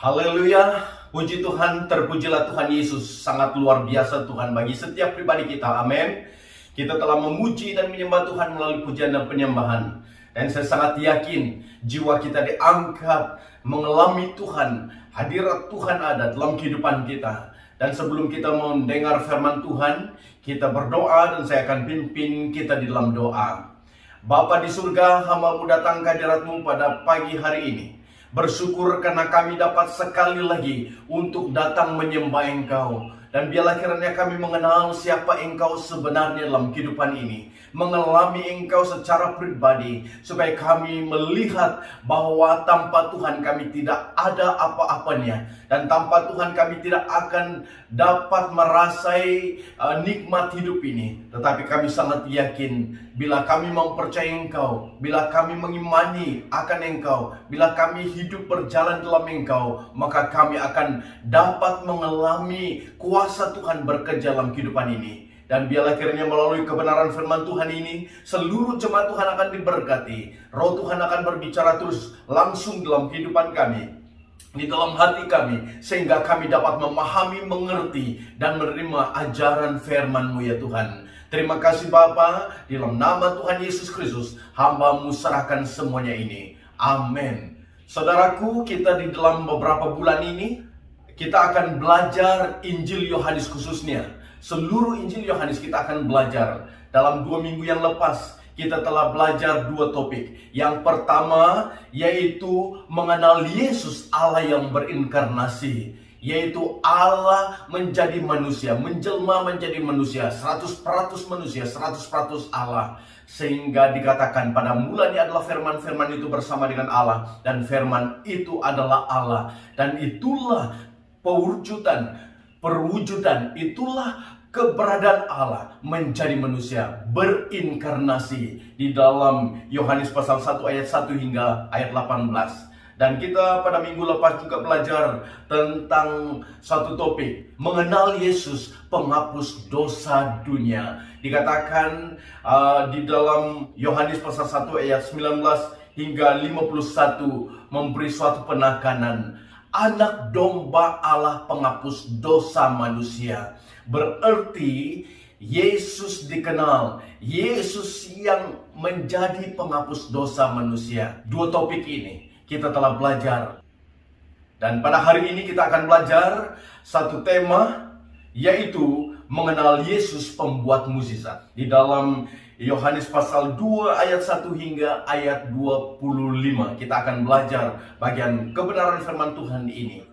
Haleluya, puji Tuhan, terpujilah Tuhan Yesus. Sangat luar biasa Tuhan bagi setiap pribadi kita, amin. Kita telah memuji dan menyembah Tuhan melalui pujian dan penyembahan. Dan saya sangat yakin jiwa kita diangkat mengalami Tuhan. Hadirat Tuhan ada dalam kehidupan kita. Dan sebelum kita mendengar firman Tuhan, kita berdoa dan saya akan pimpin kita di dalam doa. Bapa di surga, hamba-Mu datang ke hadirat-Mu pada pagi hari ini. Bersyukur karena kami dapat sekali lagi untuk datang menyembah Engkau. Dan biarlah kiranya kami mengenal siapa Engkau sebenarnya dalam kehidupan ini. Mengalami Engkau secara pribadi. Supaya kami melihat bahwa tanpa Tuhan kami tidak ada apa-apanya. Dan tanpa Tuhan kami tidak akan dapat merasai nikmat hidup ini. Tetapi kami sangat yakin bila kami mempercayai Engkau, bila kami mengimani akan Engkau, bila kami hidup berjalan dalam Engkau, maka kami akan dapat mengalami kuasa Tuhan bekerja dalam kehidupan ini. Dan biarlah kiranya melalui kebenaran firman Tuhan ini, seluruh jemaat Tuhan akan diberkati. Roh Tuhan akan berbicara terus langsung dalam kehidupan kami, di dalam hati kami, sehingga kami dapat memahami, mengerti, dan menerima ajaran firman-Mu ya Tuhan. Terima kasih Bapa, di dalam nama Tuhan Yesus Kristus, hamba-Mu serahkan semuanya ini. Amin. Saudaraku, kita di dalam beberapa bulan ini, kita akan belajar Injil Yohanes khususnya. Seluruh Injil Yohanes kita akan belajar. Dalam 2 minggu yang lepas, kita telah belajar 2 topik. Yang pertama, yaitu mengenal Yesus Allah yang berinkarnasi. Yaitu Allah menjadi manusia, menjelma menjadi manusia, 100% manusia, 100% Allah. Sehingga dikatakan pada mulanya adalah firman-firman itu bersama dengan Allah. Dan firman itu adalah Allah. Dan itulah perwujudan, itulah keberadaan Allah menjadi manusia, berinkarnasi. Di dalam Yohanes pasal 1 ayat 1 hingga ayat 18. Dan kita pada minggu lepas juga belajar tentang satu topik, mengenal Yesus penghapus dosa dunia. Dikatakan di dalam Yohanes pasal 1 ayat 19 hingga 51 memberi suatu penekanan. Anak domba Allah penghapus dosa manusia. Berarti Yesus dikenal, Yesus yang menjadi penghapus dosa manusia. 2 topik ini kita telah belajar. Dan pada hari ini kita akan belajar satu tema, yaitu mengenal Yesus pembuat mukjizat. Di dalam Yohanes pasal 2 ayat 1 hingga ayat 25 kita akan belajar bagian kebenaran firman Tuhan ini.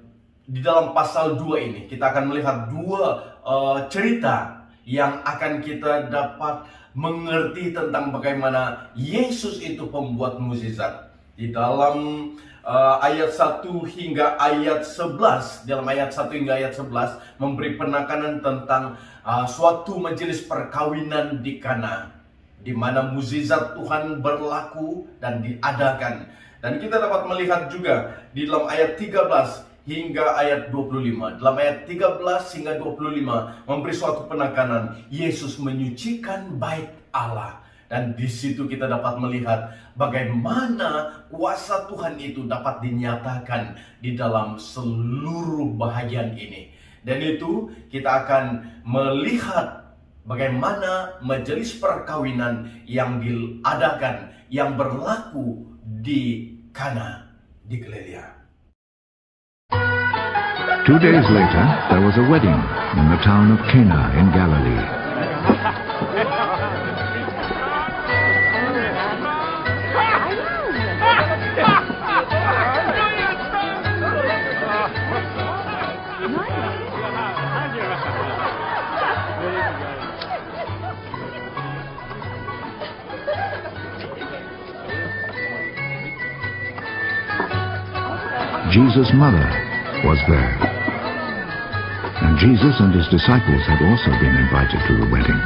Di dalam pasal 2 ini kita akan melihat 2 cerita yang akan kita dapat mengerti tentang bagaimana Yesus itu pembuat mukjizat. Di dalam ayat 1 hingga ayat 11, dalam ayat 1 hingga ayat 11 memberi penekanan tentang suatu majelis perkawinan di Kana, di mana mukjizat Tuhan berlaku dan diadakan. Dan kita dapat melihat juga di dalam ayat 13 hingga ayat 25. Dalam ayat 13 hingga 25 memberi suatu penekanan, Yesus menyucikan bait Allah. Dan di situ kita dapat melihat bagaimana kuasa Tuhan itu dapat dinyatakan di dalam seluruh bahagian ini. Dan itu kita akan melihat bagaimana majelis perkawinan yang diadakan, yang berlaku di Kana di Galilea. 2 days later, there was a wedding in the town of Cana in Galilee. Jesus' mother was there. And Jesus and his disciples had also been invited to the wedding.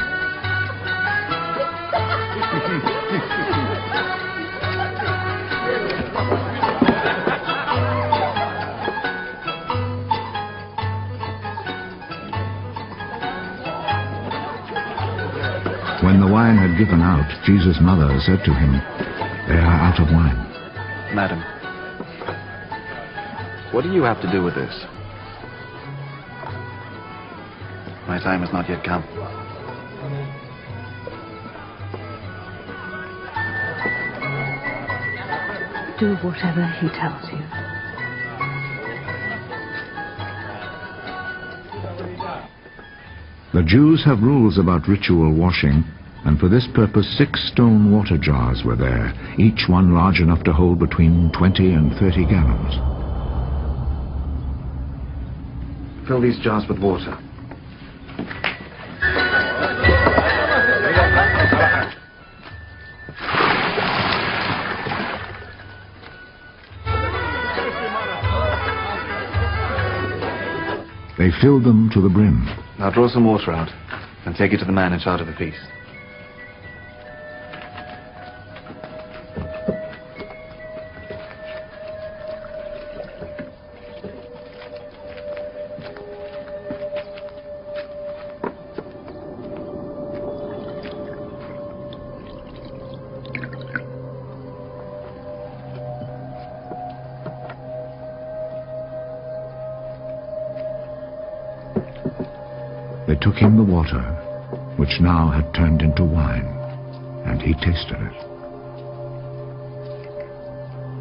When the wine had given out, Jesus' mother said to him, "They are out of wine." Madam, What do you have to do with this? My time has not yet come. Do whatever he tells you. The Jews have rules about ritual washing, and for this purpose 6 stone water jars were there, each one large enough to hold between 20 and 30 gallons. Fill these jars with water. They filled them to the brim. Now draw some water out and take it to the man in charge of the feast. They took him the water, which now had turned into wine, and he tasted it.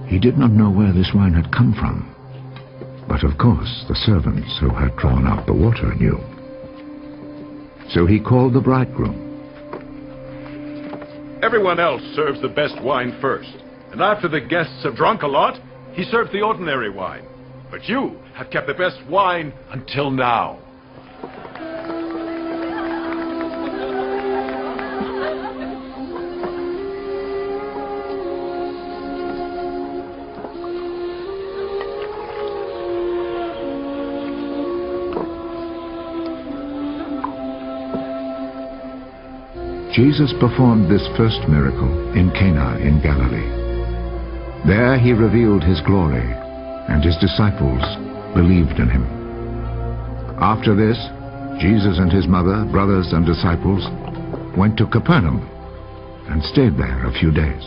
He did not know where this wine had come from, but of course the servants who had drawn out the water knew. So he called the bridegroom. Everyone else serves the best wine first, and after the guests have drunk a lot, he serves the ordinary wine. But you have kept the best wine until now. Jesus performed this first miracle in Cana in Galilee. There he revealed his glory, and his disciples believed in him. After this, Jesus and his mother, brothers, and disciples went to Capernaum and stayed there a few days.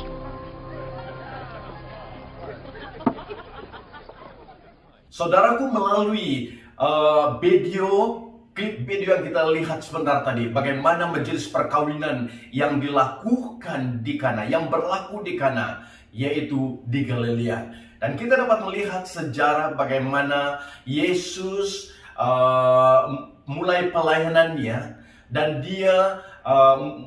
Saudaraku, melalui klip video yang kita lihat sebentar tadi, bagaimana majelis perkawinan yang dilakukan di Kana, yang berlaku di Kana, yaitu di Galilea. Dan kita dapat melihat sejarah bagaimana Yesus mulai pelayanannya, dan dia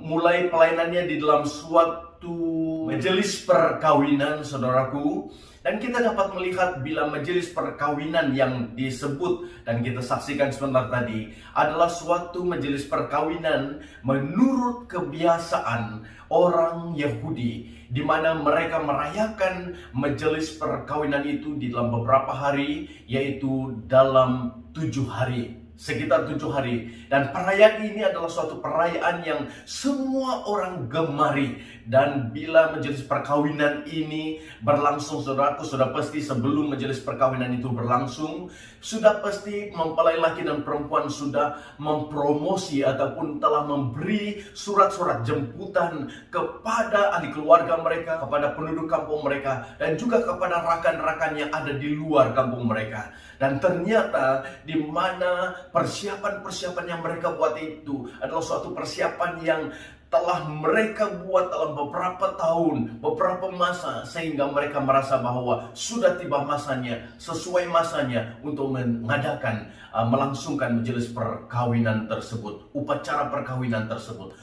mulai pelayanannya di dalam suatu majelis perkawinan, saudaraku. Dan kita dapat melihat bila majelis perkawinan yang disebut dan kita saksikan sebentar tadi adalah suatu majelis perkawinan menurut kebiasaan orang Yahudi, di mana mereka merayakan majelis perkawinan itu di dalam beberapa hari, yaitu dalam 7 hari. Sekitar 7 hari. Dan perayaan ini adalah suatu perayaan yang semua orang gemari. Dan bila majelis perkawinan ini berlangsung, saudaraku, sudah pasti sebelum majelis perkawinan itu berlangsung, sudah pasti mempelai laki dan perempuan sudah mempromosi ataupun telah memberi surat-surat jemputan kepada ahli keluarga mereka, kepada penduduk kampung mereka, dan juga kepada rakan-rakan yang ada di luar kampung mereka. Dan ternyata di mana persiapan-persiapan yang mereka buat itu adalah suatu persiapan yang telah mereka buat dalam beberapa tahun, beberapa masa, sehingga mereka merasa bahwa sudah tiba masanya, sesuai masanya untuk mengadakan, melangsungkan majelis perkawinan tersebut, upacara perkawinan tersebut.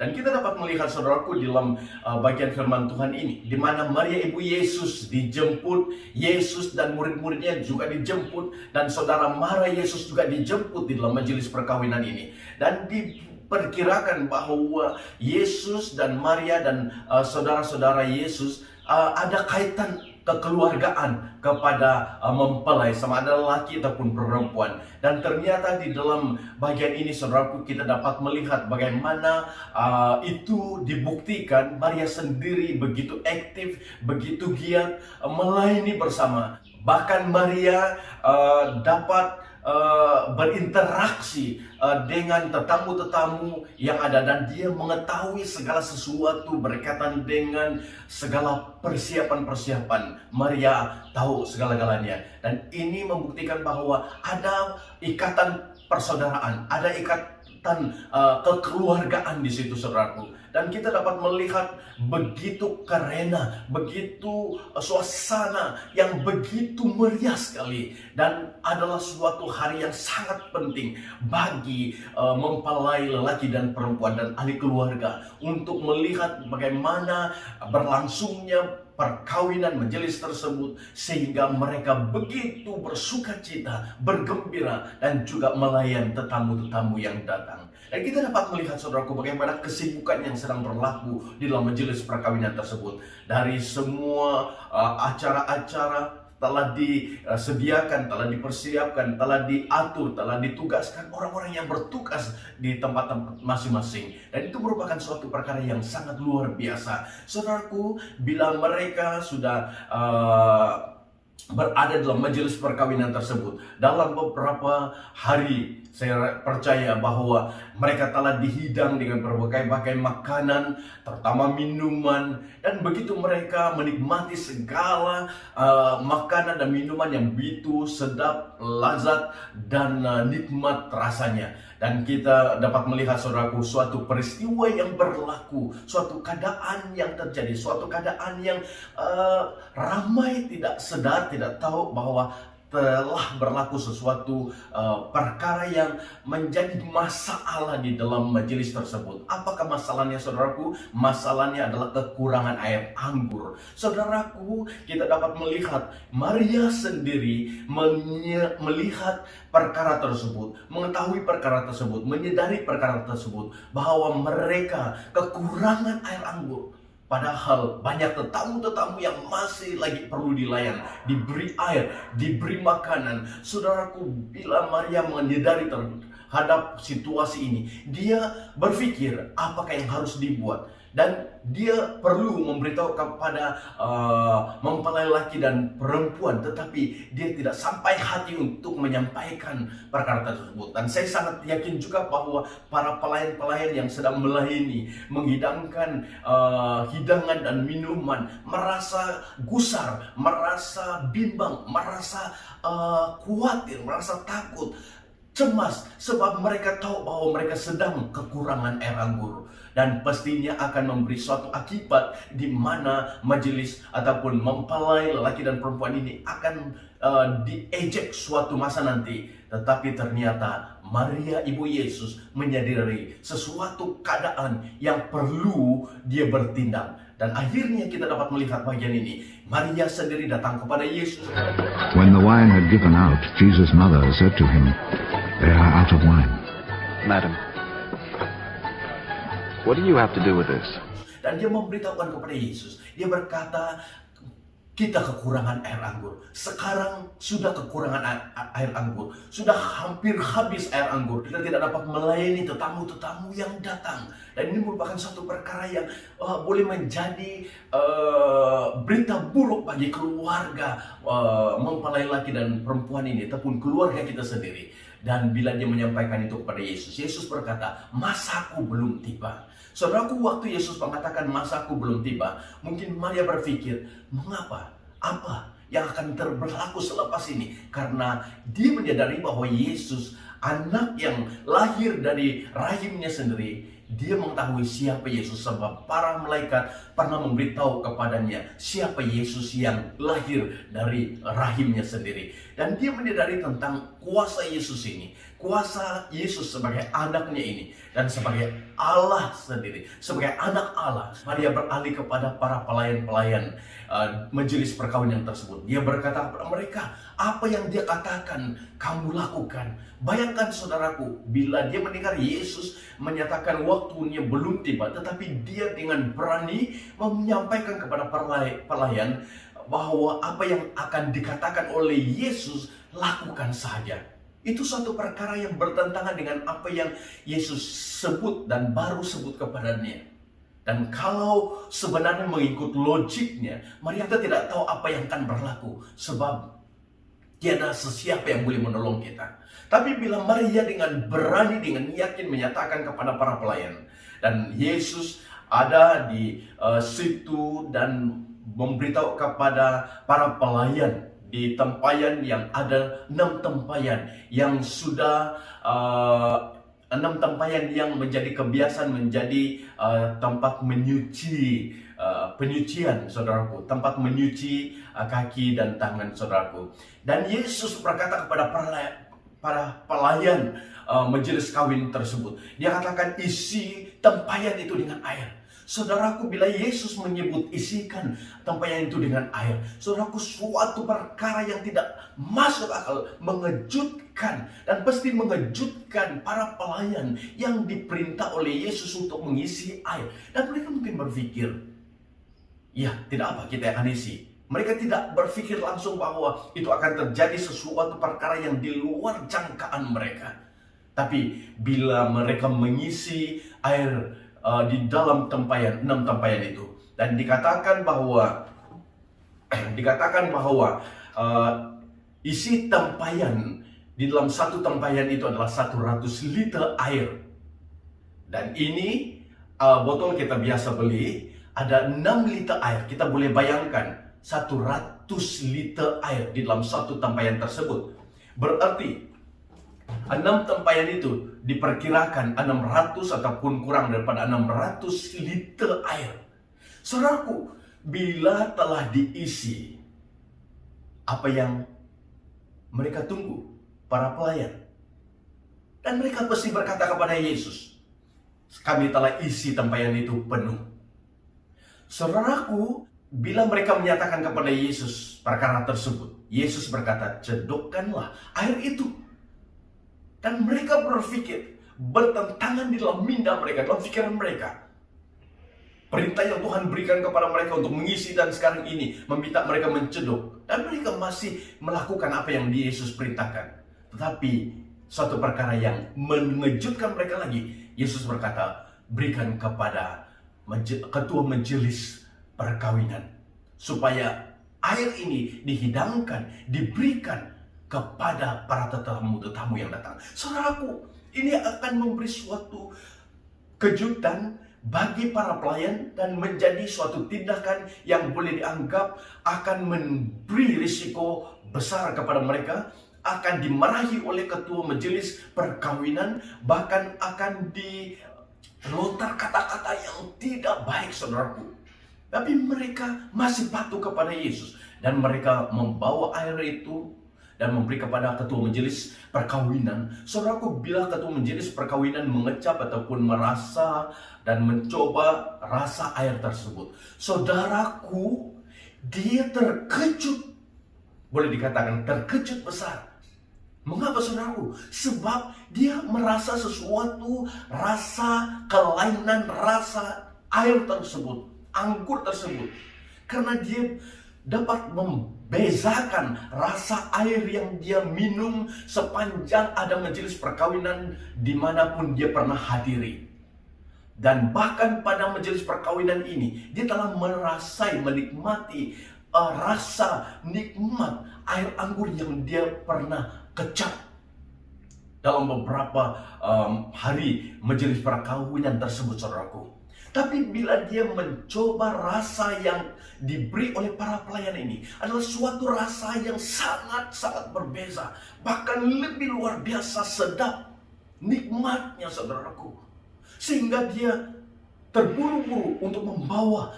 Dan kita dapat melihat, saudaraku, di dalam bagian firman Tuhan ini, di mana Maria ibu Yesus dijemput, Yesus dan murid-muridnya juga dijemput, dan saudara mara Yesus juga dijemput di dalam majelis perkawinan ini. Dan diperkirakan bahwa Yesus dan Maria dan saudara-saudara Yesus ada kaitan kekeluargaan kepada mempelai, sama ada laki ataupun perempuan. Dan ternyata di dalam bagian ini, saudaraku, kita dapat melihat bagaimana itu dibuktikan. Maria sendiri begitu aktif, begitu giat melayani bersama. Bahkan Maria dapat berinteraksi dengan tetamu-tetamu yang ada, dan dia mengetahui segala sesuatu berkaitan dengan segala persiapan-persiapan. Maria tahu segala-galanya, dan ini membuktikan bahwa ada ikatan persaudaraan, ada ikatan kekeluargaan di situ, saudaraku. Dan kita dapat melihat begitu keren, begitu suasana yang begitu meriah sekali, dan adalah suatu hari yang sangat penting bagi mempelai lelaki dan perempuan dan ahli keluarga untuk melihat bagaimana berlangsungnya perkawinan majelis tersebut, sehingga mereka begitu bersukacita, bergembira, dan juga melayan tetamu-tetamu yang datang. Dan kita dapat melihat, saudaraku, bagaimana kesibukan yang sedang berlaku di dalam majelis perkawinan tersebut. Dari semua acara-acara telah disediakan, telah dipersiapkan, telah diatur, telah ditugaskan orang-orang yang bertugas di tempat-tempat masing-masing. Dan itu merupakan suatu perkara yang sangat luar biasa. Saudaraku, bila mereka sudah berada dalam majelis perkawinan tersebut, dalam beberapa hari, saya percaya bahwa mereka telah dihidang dengan berbagai-bagai makanan, terutama minuman, dan begitu mereka menikmati segala makanan dan minuman yang begitu sedap, lazat, dan nikmat rasanya. Dan kita dapat melihat, saudaraku, suatu peristiwa yang berlaku, suatu keadaan yang terjadi, suatu keadaan yang ramai tidak sadar, tidak tahu bahwa telah berlaku sesuatu perkara yang menjadi masalah di dalam majelis tersebut. Apakah masalahnya, saudaraku? Masalahnya adalah kekurangan air anggur. Saudaraku, kita dapat melihat Maria sendiri melihat perkara tersebut, mengetahui perkara tersebut, menyadari perkara tersebut, bahwa mereka kekurangan air anggur. Padahal banyak tetamu-tetamu yang masih lagi perlu dilayan, diberi air, diberi makanan. Saudaraku, bila Maria menyadari terhadap situasi ini, dia berpikir apakah yang harus dibuat. Dan dia perlu memberitahu kepada mempelai laki dan perempuan, tetapi dia tidak sampai hati untuk menyampaikan perkara tersebut. Dan saya sangat yakin juga bahwa para pelayan-pelayan yang sedang melayani, menghidangkan hidangan dan minuman, merasa gusar, merasa bimbang, merasa khawatir, merasa takut, cemas, sebab mereka tahu bahwa mereka sedang kekurangan air anggur. Dan pastinya akan memberi suatu akibat di mana majelis ataupun mempelai lelaki dan perempuan ini akan diejek suatu masa nanti. Tetapi ternyata Maria Ibu Yesus menyadari sesuatu keadaan yang perlu dia bertindak. Dan akhirnya kita dapat melihat bagian ini. Maria sendiri datang kepada Yesus. When the wine had given out, Jesus' mother said to him, "They are out of wine." Madam, what do you have to do with this? Dan dia memberitahukan kepada Yesus. Dia berkata, kita kekurangan air anggur. Sekarang sudah kekurangan air anggur. Sudah hampir habis air anggur. Kita tidak dapat melayani tetamu-tetamu yang datang. Dan ini merupakan satu perkara yang boleh menjadi berita buruk bagi keluarga mempelai laki dan perempuan ini, ataupun keluarga kita sendiri. Dan bila dia menyampaikan itu kepada Yesus, Yesus berkata, masaku belum tiba. Saudaraku, waktu Yesus mengatakan masaku belum tiba, mungkin Maria berpikir, mengapa? Apa yang akan berlaku selepas ini? Karena dia menyadari bahwa Yesus, anak yang lahir dari rahimnya sendiri, dia mengetahui siapa Yesus, sebab para malaikat pernah memberitahu kepadanya siapa Yesus yang lahir dari rahimnya sendiri. Dan dia menyadari tentang kuasa Yesus ini, kuasa Yesus sebagai anaknya ini, dan sebagai Allah sendiri, sebagai anak Allah. Maria beralih kepada para pelayan-pelayan majelis perkawinan tersebut. Dia berkata kepada mereka, apa yang dia katakan kamu lakukan. Bayangkan, saudaraku, bila dia mendengar Yesus menyatakan waktunya belum tiba, tetapi dia dengan berani menyampaikan kepada pelayan bahwa apa yang akan dikatakan oleh Yesus lakukan saja. Itu suatu perkara yang bertentangan dengan apa yang Yesus sebut dan baru sebut kepadanya. Dan kalau sebenarnya mengikut logiknya, Maria tidak tahu apa yang akan berlaku. Sebab Tiada sesiapa yang boleh menolong kita. Tapi bila Maria dengan berani, dengan yakin menyatakan kepada para pelayan, dan Yesus ada di situ dan memberitahu kepada para pelayan di tempayan yang ada 6 tempayan yang sudah 6 tempayan yang menjadi kebiasaan, menjadi tempat menyuci, penyucian, saudaraku, tempat menyuci kaki dan tangan, saudaraku. Dan Yesus berkata kepada para pelayan majelis kawin tersebut, dia katakan, isi tempayan itu dengan air. Saudaraku, bila Yesus menyebut isikan tempayan itu dengan air, saudaraku, suatu perkara yang tidak masuk akal, mengejutkan, dan pasti mengejutkan para pelayan yang diperintah oleh Yesus untuk mengisi air. Dan mereka mungkin berpikir, ya, tidak apa, kita akan isi. Mereka tidak berpikir langsung bahwa itu akan terjadi sesuatu perkara yang di luar jangkaan mereka. Tapi bila mereka mengisi air di dalam tempayan, 6 tempayan itu, dan dikatakan bahwa isi tempayan di dalam satu tempayan itu adalah 100 liter air. Dan ini botol kita biasa beli ada 6 liter air. Kita boleh bayangkan 100 liter air di dalam satu tempayan tersebut. Berarti 6 tempayan itu diperkirakan 600 ataupun kurang daripada 600 liter air. Saudaraku, bila telah diisi, apa yang mereka tunggu, para pelayan? Dan mereka pasti berkata kepada Yesus, kami telah isi tempayan itu penuh. Saudaraku, bila mereka menyatakan kepada Yesus perkara tersebut, Yesus berkata, cedokkanlah air itu. Dan mereka berpikir, bertentangan di dalam minda mereka, dalam pikiran mereka. Perintah yang Tuhan berikan kepada mereka untuk mengisi dan sekarang ini meminta mereka mencedok. Dan mereka masih melakukan apa yang Yesus perintahkan. Tetapi suatu perkara yang mengejutkan mereka lagi, Yesus berkata, berikan kepada ketua majelis perkawinan, supaya air ini dihidangkan, diberikan kepada para tetamu yang datang. Saudaraku, ini akan memberi suatu kejutan bagi para pelayan dan menjadi suatu tindakan yang boleh dianggap akan memberi risiko besar kepada mereka, akan dimarahi oleh ketua majelis perkawinan, bahkan akan dilontar kata-kata yang tidak baik, saudaraku. Tapi mereka masih patuh kepada Yesus, dan mereka membawa air itu dan memberi kepada ketua majelis perkawinan. Saudaraku, bila ketua majelis perkawinan mengecap ataupun merasa dan mencoba rasa air tersebut, saudaraku, dia terkejut. Boleh dikatakan terkejut besar. Mengapa, saudaraku? Sebab dia merasa sesuatu, rasa kelainan, rasa air tersebut, anggur tersebut. Karena dia dapat membezakan rasa air yang dia minum sepanjang ada majelis perkawinan dimanapun dia pernah hadiri. Dan bahkan pada majelis perkawinan ini, dia telah menikmati rasa nikmat air anggur yang dia pernah kecap dalam beberapa hari majelis perkawinan tersebut, saudaraku. Tapi bila dia mencoba rasa yang diberi oleh para pelayan ini, adalah suatu rasa yang sangat-sangat berbeza, bahkan lebih luar biasa sedap nikmatnya, saudaraku. Sehingga dia terburu-buru untuk membawa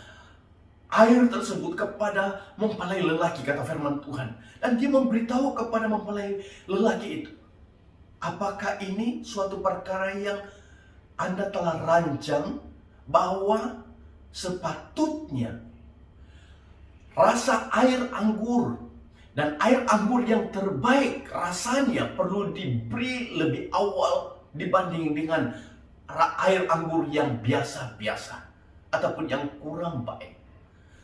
air tersebut kepada mempelai lelaki, kata firman Tuhan. Dan dia memberitahu kepada mempelai lelaki itu, apakah ini suatu perkara yang Anda telah rancang, bahwa sepatutnya rasa air anggur dan air anggur yang terbaik rasanya perlu diberi lebih awal dibanding dengan air anggur yang biasa-biasa ataupun yang kurang baik.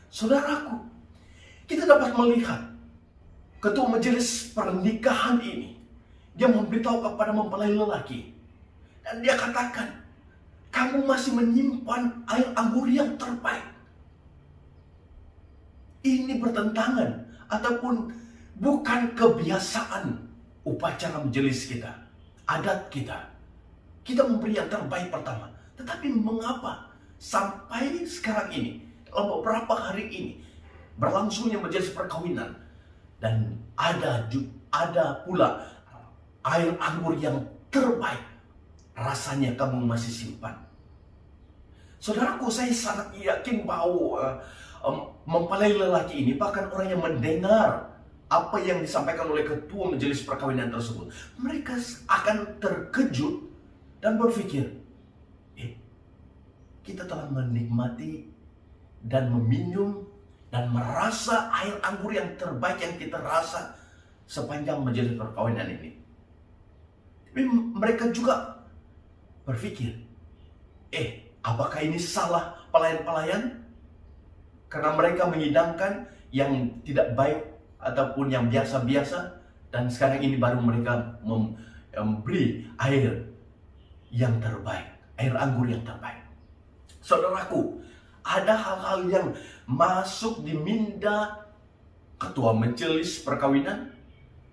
Saudaraku, kita dapat melihat ketua majelis pernikahan ini, dia memberitahu kepada mempelai lelaki, dan dia katakan, kamu masih menyimpan air anggur yang terbaik. Ini bertentangan ataupun bukan kebiasaan upacara majelis kita, adat kita. Kita memberi yang terbaik pertama. Tetapi mengapa sampai sekarang ini, dalam beberapa hari ini, berlangsungnya majelis perkawinan, dan ada pula air anggur yang terbaik, rasanya kamu masih simpan. Saudaraku, saya sangat yakin bahwa mempelai lelaki ini, bahkan orang yang mendengar apa yang disampaikan oleh ketua majelis perkawinan tersebut, mereka akan terkejut dan berpikir, kita telah menikmati dan meminum dan merasa air anggur yang terbaik yang kita rasa sepanjang majelis perkawinan ini. Tapi mereka juga berpikir, apakah ini salah pelayan-pelayan? Karena mereka menyidangkan yang tidak baik ataupun yang biasa-biasa, dan sekarang ini baru mereka memberi air yang terbaik, air anggur yang terbaik. Saudaraku, ada hal-hal yang masuk di minda ketua majelis perkawinan,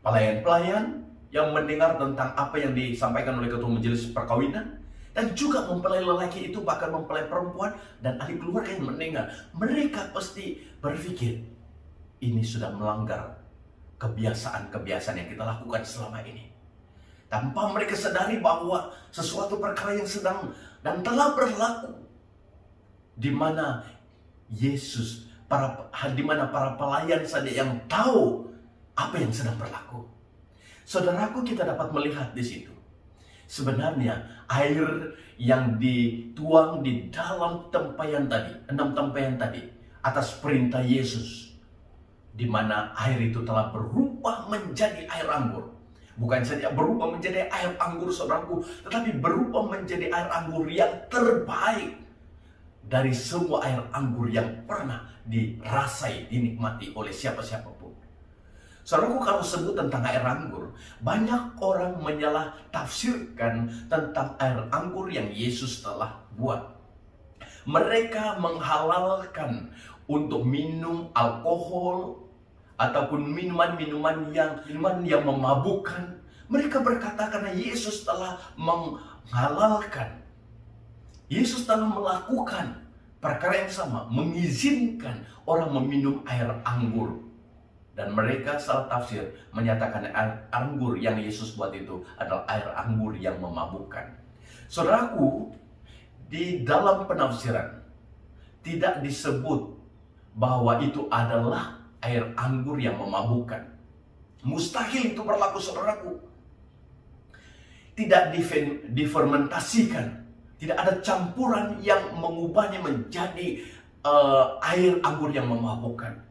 pelayan-pelayan yang mendengar tentang apa yang disampaikan oleh ketua majelis perkawinan, dan juga mempelai lelaki itu, bahkan mempelai perempuan dan ahli keluarga yang mendengar. Mereka pasti berpikir, ini sudah melanggar kebiasaan-kebiasaan yang kita lakukan selama ini. Tanpa mereka sadari bahwa sesuatu perkara yang sedang dan telah berlaku, di mana Yesus, di mana para pelayan saja yang tahu apa yang sedang berlaku. Saudaraku, kita dapat melihat di situ. Sebenarnya air yang dituang di dalam tempayan tadi, 6 tempayan tadi, atas perintah Yesus, di mana air itu telah berubah menjadi air anggur. Bukan saja berubah menjadi air anggur, saudaraku, tetapi berubah menjadi air anggur yang terbaik dari semua air anggur yang pernah dirasai, dinikmati oleh siapa-siapa pun. Saudaraku, kalau sebut tentang air anggur, banyak orang menyalah tafsirkan tentang air anggur yang Yesus telah buat. Mereka menghalalkan untuk minum alkohol ataupun minuman yang memabukkan. Mereka berkata karena Yesus telah menghalalkan, Yesus telah melakukan perkara yang sama, mengizinkan orang meminum air anggur. Dan mereka salah tafsir, menyatakan air anggur yang Yesus buat itu adalah air anggur yang memabukkan. Saudaraku, di dalam penafsiran tidak disebut bahwa itu adalah air anggur yang memabukkan. Mustahil itu berlaku, saudaraku. Tidak difermentasikan, tidak ada campuran yang mengubahnya menjadi air anggur yang memabukkan.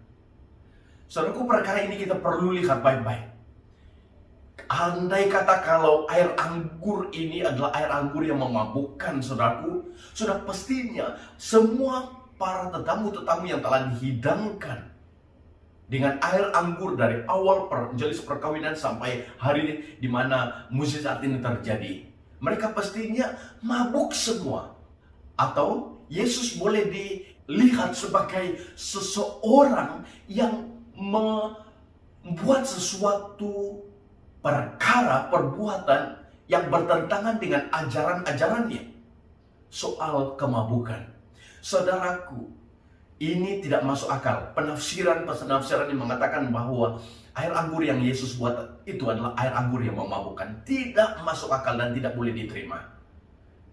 Saudaraku, perkara ini kita perlu lihat baik-baik. Andai kata kalau air anggur ini adalah air anggur yang memabukkan, saudaraku, sudah pastinya semua para tetamu-tetamu yang telah dihidangkan dengan air anggur dari awal majelis perkawinan sampai hari di mana mukjizat ini terjadi, mereka pastinya mabuk semua. Atau Yesus boleh dilihat sebagai seseorang yang membuat sesuatu perbuatan yang bertentangan dengan ajaran-ajarannya soal kemabukan. Saudaraku, ini tidak masuk akal. Penafsiran yang mengatakan bahwa air anggur yang Yesus buat itu adalah air anggur yang memabukkan. Tidak masuk akal dan tidak boleh diterima.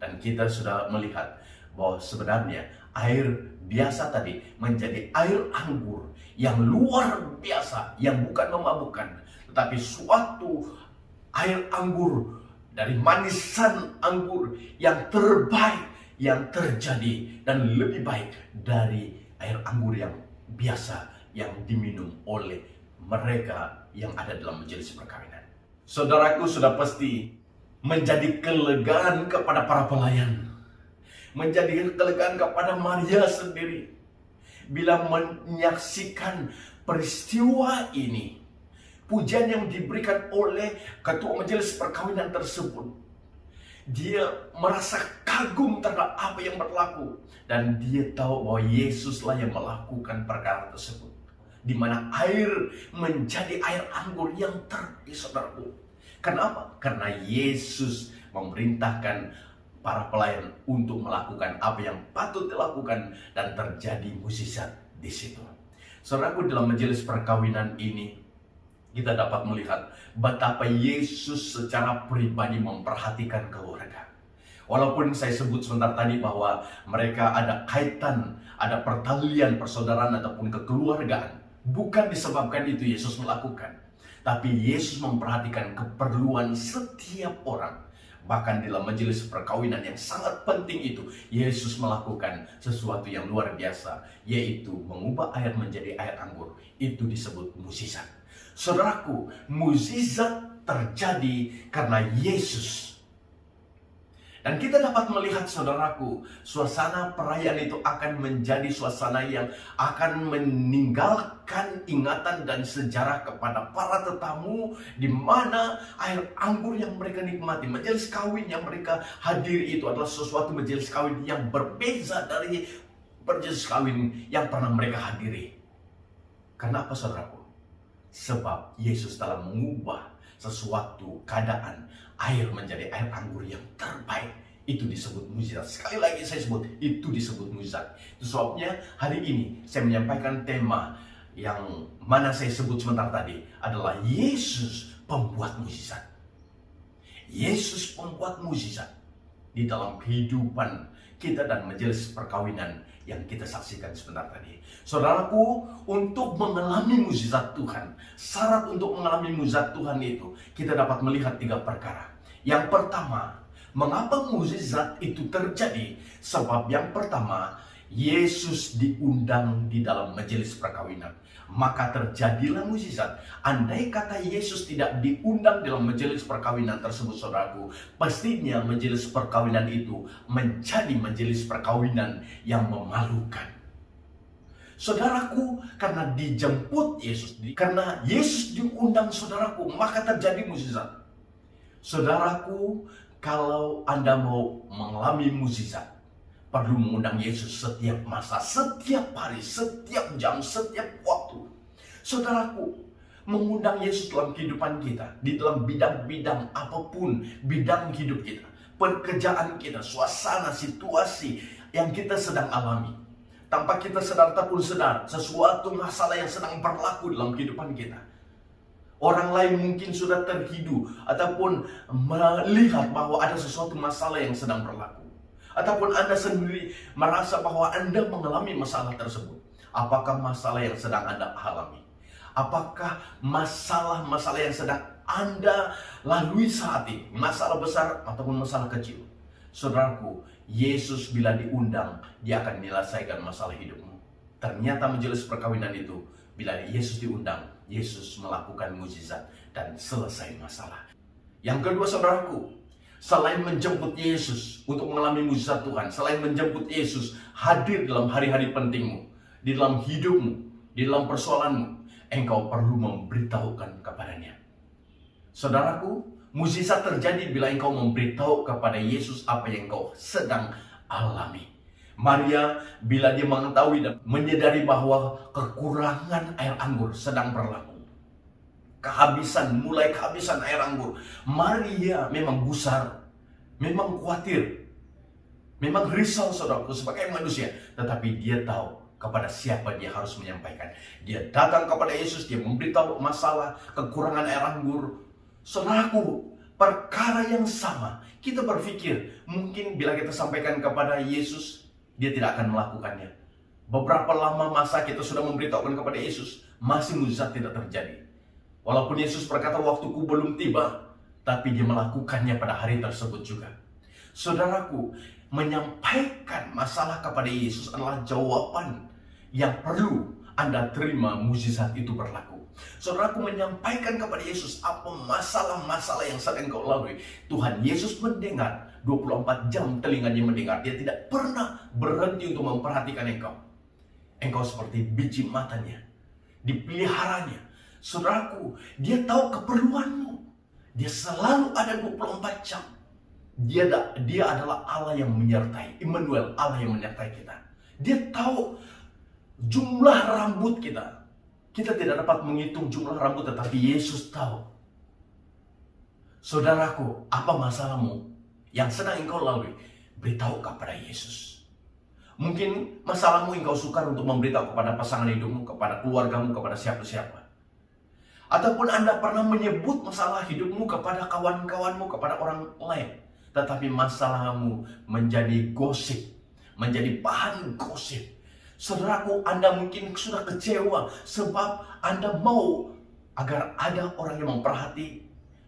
Dan kita sudah melihat bahwa sebenarnya air biasa tadi menjadi air anggur yang luar biasa, yang bukan memabukkan, tetapi suatu air anggur dari manisan anggur yang terbaik yang terjadi dan lebih baik dari air anggur yang biasa yang diminum oleh mereka yang ada dalam majelis perkawinan. Saudaraku, sudah pasti menjadi kelegaan kepada para pelayan, menjadi kelegaan kepada Maria sendiri bila menyaksikan peristiwa ini. Pujian yang diberikan oleh ketua majelis perkawinan tersebut, dia merasa kagum terhadap apa yang berlaku, dan dia tahu bahwa Yesuslah yang melakukan perkara tersebut. di mana air menjadi air anggur yang terbaik, saudaraku. Kenapa? Karena Yesus memerintahkan para pelayan untuk melakukan apa yang patut dilakukan dan terjadi mukjizat di situ. Saudaraku, dalam majelis perkawinan ini kita dapat melihat betapa Yesus secara pribadi memperhatikan keluarga. Walaupun saya sebut sebentar tadi bahwa mereka ada kaitan, ada pertalian persaudaraan ataupun kekeluargaan, bukan disebabkan itu Yesus melakukan, tapi Yesus memperhatikan keperluan setiap orang. Bahkan dalam majelis perkawinan yang sangat penting itu, Yesus melakukan sesuatu yang luar biasa, yaitu mengubah air menjadi air anggur. Itu disebut mukjizat. Saudaraku, mukjizat terjadi karena Yesus. Dan kita dapat melihat, saudaraku, suasana perayaan itu akan menjadi suasana yang akan meninggalkan ingatan dan sejarah kepada para tetamu, di mana air anggur yang mereka nikmati, majelis kawin yang mereka hadiri itu adalah sesuatu majelis kawin yang berbeza dari majelis kawin yang pernah mereka hadiri. Kenapa, saudaraku? Sebab Yesus telah mengubah sesuatu keadaan air menjadi air anggur yang terbaik. Itu disebut mukjizat. Sekali lagi saya sebut, itu disebut mukjizat. Itu sebabnya hari ini saya menyampaikan tema yang mana saya sebut sebentar tadi adalah Yesus pembuat mukjizat. Yesus pembuat mukjizat di dalam kehidupan kita dan majelis perkawinan yang kita saksikan sebentar tadi. Saudaraku, untuk mengalami mukjizat Tuhan, syarat untuk mengalami mukjizat Tuhan itu, kita dapat melihat 3 perkara. Yang pertama, mengapa mukjizat itu terjadi? Sebab yang pertama, Yesus diundang di dalam majelis perkawinan. Maka terjadilah mukjizat. Andai kata Yesus tidak diundang dalam majelis perkawinan tersebut, saudaraku, pastinya majelis perkawinan itu menjadi majelis perkawinan yang memalukan. Saudaraku, karena dijemput Yesus, karena Yesus diundang, saudaraku, maka terjadi mukjizat. Saudaraku, kalau Anda mau mengalami mukjizat, perlu mengundang Yesus setiap masa, setiap hari, setiap jam, setiap waktu. Saudaraku, mengundang Yesus dalam kehidupan kita, di dalam bidang-bidang apapun, bidang hidup kita, pekerjaan kita, suasana, situasi yang kita sedang alami. Tanpa kita sadar ataupun sadar, sesuatu masalah yang sedang berlaku dalam kehidupan kita. Orang lain mungkin sudah terhidu ataupun melihat bahwa ada sesuatu masalah yang sedang berlaku. Ataupun Anda sendiri merasa bahwa Anda mengalami masalah tersebut. Apakah masalah yang sedang Anda alami? Apakah masalah-masalah yang sedang Anda lalui saat ini? Masalah besar ataupun masalah kecil? Saudaraku, Yesus bila diundang, dia akan menyelesaikan masalah hidupmu. Ternyata majelis perkawinan itu, bila Yesus diundang, Yesus melakukan mukjizat dan selesai masalah. Yang kedua, saudaraku, selain menjemput Yesus untuk mengalami mukjizat Tuhan, selain menjemput Yesus hadir dalam hari-hari pentingmu, di dalam hidupmu, di dalam persoalanmu, engkau perlu memberitahukan kepadanya. Saudaraku, mukjizat terjadi bila engkau memberitahu kepada Yesus apa yang engkau sedang alami. Maria, bila dia mengetahui dan menyadari bahwa kekurangan air anggur sedang berlaku, mulai kehabisan air anggur, Maria memang gusar, memang khawatir, memang risau, saudaraku, sebagai manusia. Tetapi dia tahu kepada siapa dia harus menyampaikan. Dia datang kepada Yesus, dia memberitahu masalah kekurangan air anggur. Saudaraku, perkara yang sama, kita berpikir mungkin bila kita sampaikan kepada Yesus, dia tidak akan melakukannya. Beberapa lama masa kita sudah memberitahukan kepada Yesus, masih mukjizat tidak terjadi. Walaupun Yesus berkata waktuku belum tiba, tapi dia melakukannya pada hari tersebut juga. Saudaraku, menyampaikan masalah kepada Yesus adalah jawaban yang perlu Anda terima mukjizat itu berlaku. Saudaraku, menyampaikan kepada Yesus apa masalah-masalah yang sedang kau lalui. Tuhan Yesus mendengar, 24 jam telinganya mendengar. Dia tidak pernah berhenti untuk memperhatikan engkau. Engkau seperti biji matanya, dipeliharanya. Saudaraku, dia tahu keperluanmu. Dia selalu ada 24 jam. Dia adalah Allah yang menyertai, Immanuel, Allah yang menyertai kita. Dia tahu jumlah rambut kita. Kita tidak dapat menghitung jumlah rambut, tetapi Yesus tahu. Saudaraku, apa masalahmu yang sedang engkau lalui? Beritahu kepada Yesus. Mungkin masalahmu engkau sukar untuk memberitahu kepada pasangan hidupmu, kepada keluargamu, kepada siapa-siapa. Ataupun Anda pernah menyebut masalah hidupmu kepada kawan-kawanmu, kepada orang lain. Tetapi masalahmu menjadi gosip, menjadi bahan gosip. Saudaraku, Anda mungkin sudah kecewa sebab Anda mau agar ada orang yang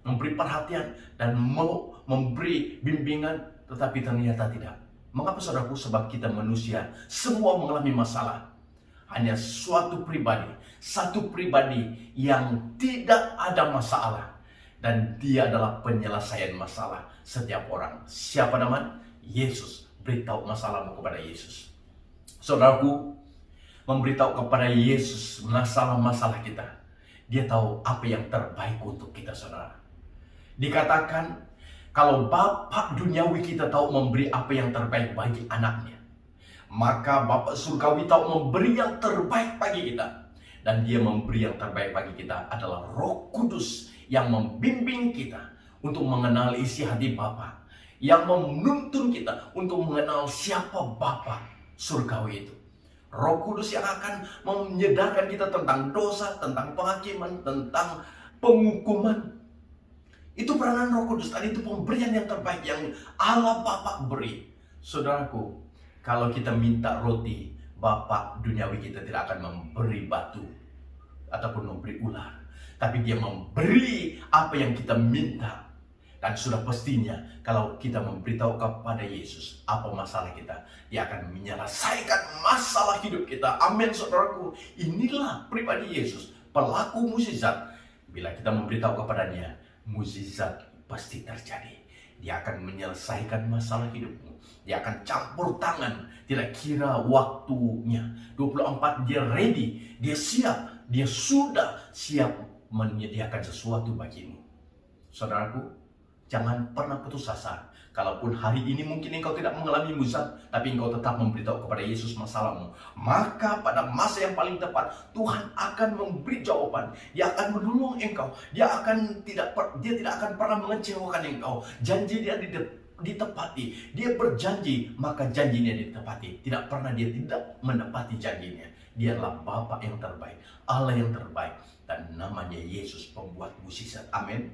memberi perhatian dan mau memberi bimbingan, tetapi ternyata tidak. Mengapa saudaraku? Sebab kita manusia, semua mengalami masalah. Hanya satu pribadi yang tidak ada masalah. Dan dia adalah penyelesaian masalah setiap orang. Siapa namanya? Yesus. Beritahu masalahmu kepada Yesus. Saudaraku, memberitahu kepada Yesus masalah-masalah kita. Dia tahu apa yang terbaik untuk kita, saudara. Dikatakan, kalau Bapa duniawi kita tahu memberi apa yang terbaik bagi anaknya, maka Bapa surgawi tahu memberi yang terbaik bagi kita. Dan dia memberi yang terbaik bagi kita adalah Roh Kudus yang membimbing kita untuk mengenal isi hati Bapa, yang menuntun kita untuk mengenal siapa Bapa surgawi itu. Roh Kudus yang akan menyadarkan kita tentang dosa, tentang penghakiman, tentang penghukuman. Itu peranan Roh Kudus, tadi itu pemberian yang terbaik yang Allah Bapa beri. Saudaraku, kalau kita minta roti, Bapa duniawi kita tidak akan memberi batu ataupun memberi ular, tapi dia memberi apa yang kita minta. Dan sudah pastinya kalau kita memberitahu kepada Yesus apa masalah kita, dia akan menyelesaikan masalah hidup kita. Amin, saudaraku. Inilah pribadi Yesus, pelaku mukjizat. Bila kita memberitahu kepadanya, mukjizat pasti terjadi. Dia akan menyelesaikan masalah hidupmu. Dia akan campur tangan, tidak kira waktunya. 24 dia ready, dia siap, dia sudah siap menyediakan sesuatu bagimu. Saudaraku, jangan pernah putus asa. Kalaupun hari ini mungkin engkau tidak mengalami mukjizat, tapi engkau tetap memberitahu kepada Yesus masalahmu, maka pada masa yang paling tepat Tuhan akan memberi jawaban. Dia akan menolong engkau. Dia tidak akan pernah mengecewakan engkau. Janji dia ditepati. Dia berjanji, maka janjinya ditepati. Tidak pernah dia tidak menepati janjinya. Dia adalah Bapa yang terbaik, Allah yang terbaik, dan namanya Yesus pembuat mukjizat. Amin.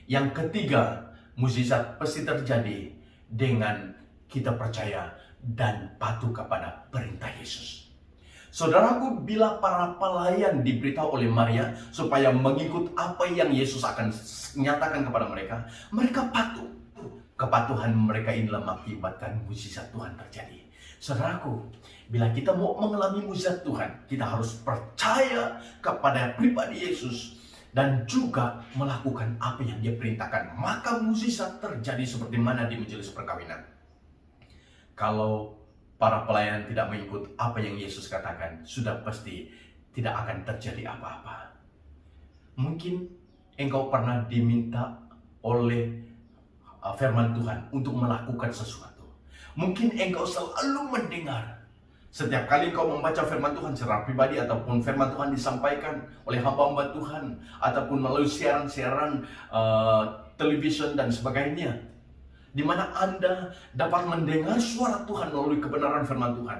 Yang ketiga, mukjizat pasti terjadi dengan kita percaya dan patuh kepada perintah Yesus. Saudaraku, bila para pelayan diberitahu oleh Maria supaya mengikut apa yang Yesus akan nyatakan kepada mereka, mereka patuh. Kepatuhan mereka inilah mengakibatkan mukjizat Tuhan terjadi. Saudaraku, bila kita mau mengalami mukjizat Tuhan, kita harus percaya kepada pribadi Yesus dan juga melakukan apa yang dia perintahkan. Maka mukjizat terjadi seperti mana di majelis perkawinan. Kalau para pelayan tidak mengikut apa yang Yesus katakan, sudah pasti tidak akan terjadi apa-apa. Mungkin engkau pernah diminta oleh firman Tuhan untuk melakukan sesuatu. Mungkin engkau selalu mendengar. Setiap kali engkau membaca firman Tuhan secara pribadi ataupun firman Tuhan disampaikan oleh hamba-hamba Tuhan ataupun melalui siaran-siaran television dan sebagainya, di mana Anda dapat mendengar suara Tuhan melalui kebenaran firman Tuhan.